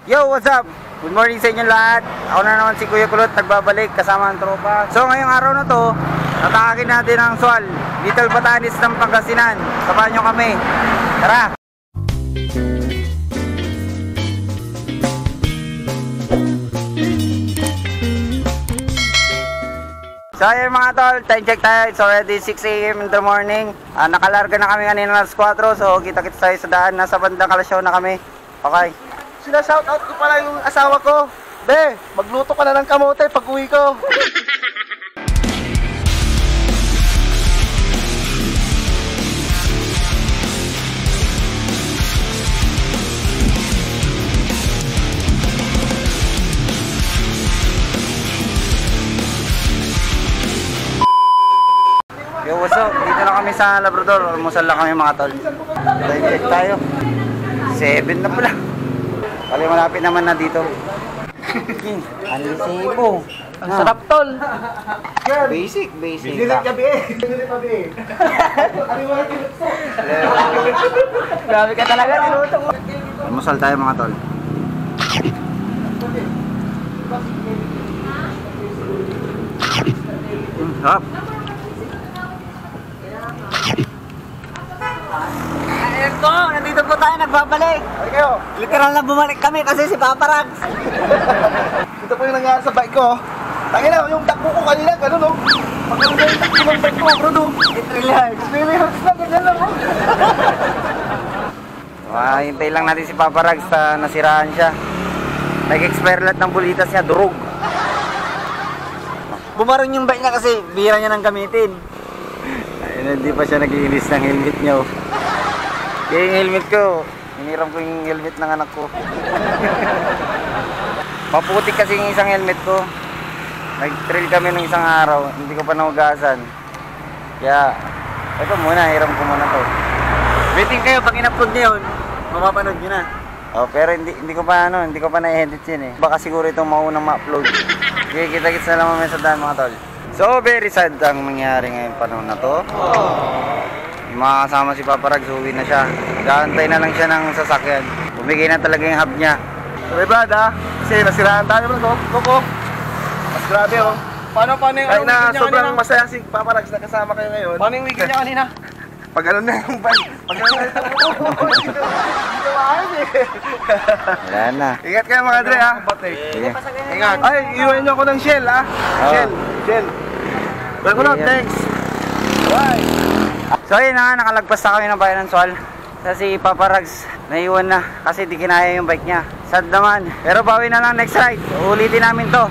Yo, what's up? Good morning sa inyo lahat. Ako na naman si Kuya Kulot, nagbabalik kasama ang tropa. So ngayong araw na to, tatakin natin ang Sual, Little Batanes ng Pangasinan. Samahan nyo kami. Tara! So ayun mga tol, time check tayo. It's already 6 AM in the morning. Nakalarga na kami kanina alas 4. So kita-kits tayo sa daan. Nasa bandang Kalasyaw na kami. Okay. Sina-shoutout ko pala yung asawa ko. Be, magluto ka na ng kamote pag uwi ko. Yo, what's up? Dito na kami sa Labrador. Almusal lang kami mga tol. Time check tayo. 7 na pala. Kali malapit naman na dito. Alisibo. Ang sarap tol. Basic. Binilit ka be. Binilit ka be. Grabe ka talaga. Almusal tayo mga tol. Sarap. Ito, nandito po tayo, nagbabalik. Kayo. Literal na bumalik kami kasi si Papa Rags. Ito po yung nangyari sa bike ko. Tangina, yung takbo ko kanina, gano'n no? Pagkano na yung takbo ng bike ko, bro no? It really hurts. Really hurts na, ganyan lang oh. Hintay lang natin si Papa Rags na nasiraan siya. Nag-expire lahat ng bulitas niya, durog. Bumaron yung bike niya kasi bihira niya nang gamitin. Ayun, hindi pa siya nag-iinis ng helmet niya. Kaya yung helmet ko, hiniram ko yung helmet ng anak ko. Maputik kasi yung isang helmet ko. Nag-trail kami ng isang araw, hindi ko pa nahugasan. Kaya, ito muna, hiram ko muna to. Waiting kayo, pag in-upload niyo yun, mamapanood nyo na. Oh, pero hindi ko pa na-edit yun eh. Baka siguro itong maunang ma-upload. Kaya kita-kits na lang mamaya sa daan mga tol. So, very sad ang nangyari ngayong panahon na to. Yung mga kasama si Papa Rags, uwi na siya. Gaantay na lang siya ng sasakyan. Bumigay na talaga yung hub niya. Sorry Brad ha, kasi nasiraan tayo bro, Koko. Mas grabe oh. Paano yung Kahit na weekend niya sobrang kanina? masaya si Papa Rags na kasama kayo ngayon. Paano yung weekend niya kanina? Pag ano na yung bike, pag ano na yung Wala na. Ingat kayo mga Dre ha. Sige. Ingat. Ay, iwan nyo ako ng Shell ha. Shell. Kulot, thanks. Bye. So ayun na nga, nakalagpas na kami ng bayan ng Sual. Kasi si Papa Rags naiwan na kasi di kinaya yung bike niya. Sad naman. Pero bawi na lang next ride. Ulitin namin to.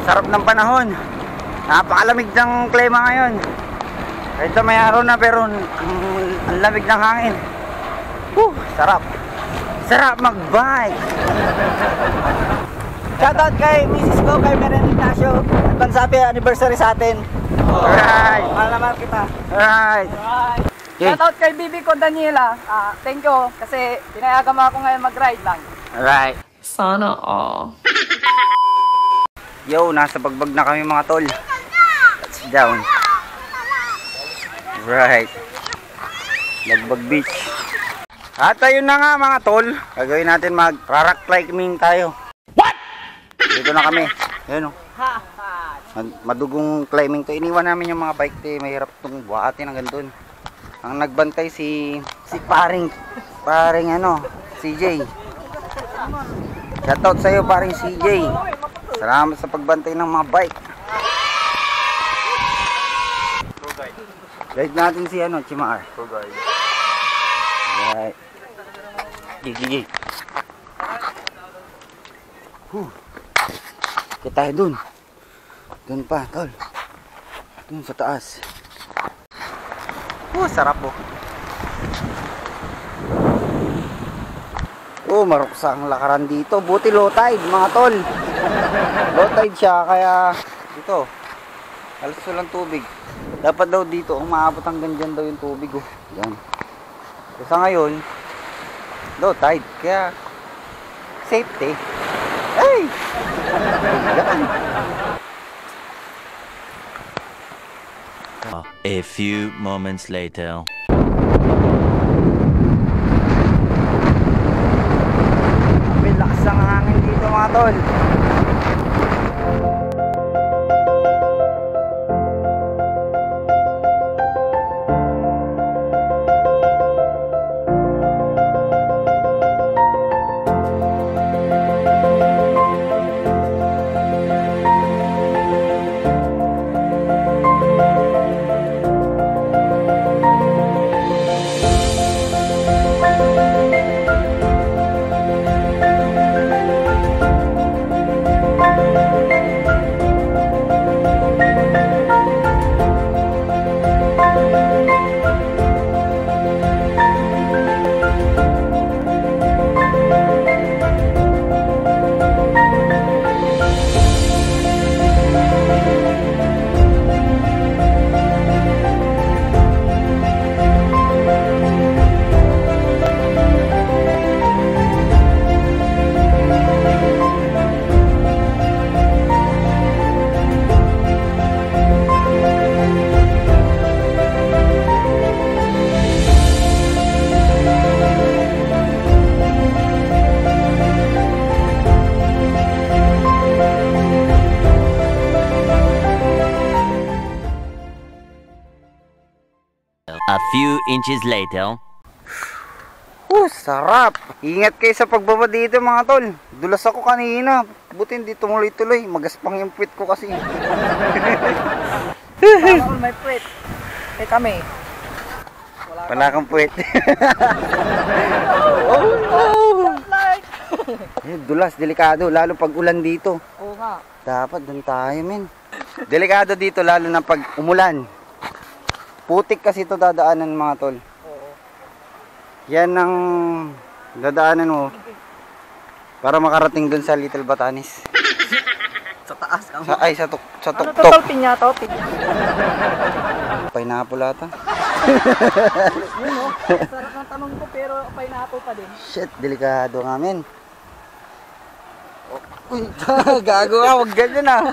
Sarap ng panahon. Napakalamig ng klima ngayon. Kahit may araw na pero ang lamig ng hangin. Sarap. Sarap mag-bike. Shoutout kay Mrs. ko, kay Meren Ignacio. Advance happy anniversary sa atin. Alright. Mahal naman kita. Alright. Okay. Shoutout kay bibi ko Daniela. Thank you kasi pinayagan mo ako ngayon mag-ride lang. Alright. Sana all. Yo, nasa bagbag na kami mga tol. That's down. Right. Bagbag beach. At ayun na nga mga tol. Gagawin natin mag-rock climbing tayo. What? Dito na kami. Ayun o. Madugong climbing to. Iniwan namin yung mga bike te. Mahirap itong buhatin hanggang dun. Ang nagbantay si paring CJ. Shoutout sa'yo paring CJ. Salamat sa pagbantay ng mga bike. Guide natin si Chimar. Alright. Gigi. Kita tayo dun. Doon pa, tol. Doon sa taas. Sarap po. Maruksa ang lakaran dito. Buti low tide, mga tol. Low tide siya, kaya dito. Halos walang tubig. Dapat daw dito, umaabot hanggang dyan daw yung tubig. Yan. So, sa ngayon, low tide. Kaya, safety. Ay! Yan. A few moments later. May lakas ang hangin dito, mga tol. A few inches later. Sarap. Ingat kayo sa pagbaba dito, mga tol. Dulas ako kanina. Buti hindi tumuloy-tuloy. Magaspang yung puwit ko kasi. Sana all may puwet. Kami. Wala kang puwit. Dulas, delikado. Lalo pag ulan dito. Oo nga. Dapat doon tayo, men. Delikado dito lalo na pag umulan. Putik kasi ito dadaanan, mga tol. Oo. Yan ang dadaanan mo para makarating dun sa Little Batanes. Sa taas. Sa Ano tuktok. to, tol? Pinya to? Pineapple ata. Yun, no? Sarap ng tanong ko, pero pineapple pa din. Shit, delikado nga, men. Uy, gago ka, huwag ganyan ah.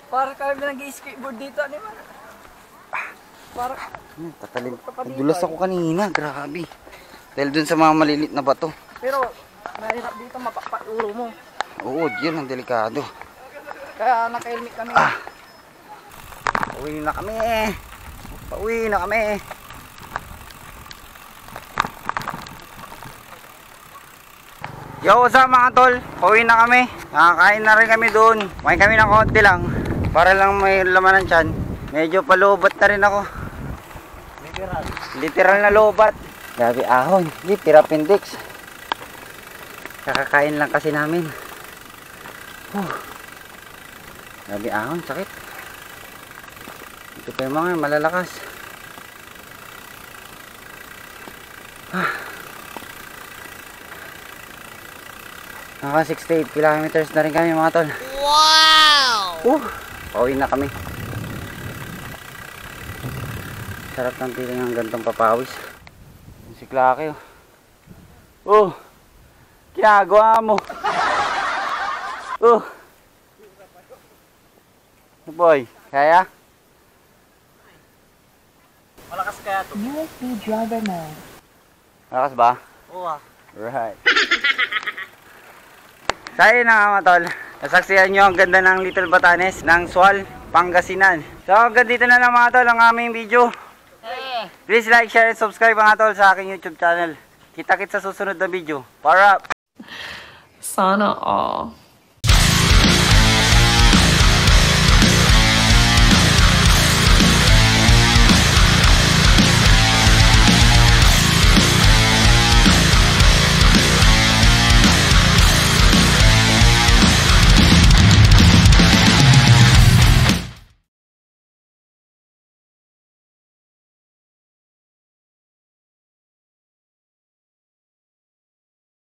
Para kami nag-skateboard dito, ano man? Para... Tatalim. Dulas ako kanina, grabe. Dahil dun sa mga malilit na bato. Pero, mahirap dito mapapaturo mo. Oo, yun ang delikado. Kaya naka-helmet kami. Pauwi na kami. Pauwi na kami. Yo, what's up, mga tol? Pauwi na kami. Nakakain na rin kami doon. Kumain kami ng konti lang. Para lang may laman ng tiyan. Medyo palubat na rin ako. Literal na lobat. Grabe ahon. Hindi, pirapindix. Kakakain lang kasi namin. Grabe ahon, sakit. Ito pa yung mga malalakas. Naka 68 kilometers na rin kami, mga tol. Wow! Pauwi na kami. Sarap ng feeling ng gantong papawis. Si Klake, ginagawa mo. Boy, kaya? Malakas kaya to. USB driver mode. Malakas ba? Oo. Right. Tayo na nga, mga tol. Nasaksihan nyo ang ganda ng Little Batanes ng Sual, Pangasinan. So hanggang dito na lang, mga tol, ang aming video. Please like, share, and subscribe, mga tol, sa aking YouTube channel. Kita-kits sa susunod na video. Para! Sana all.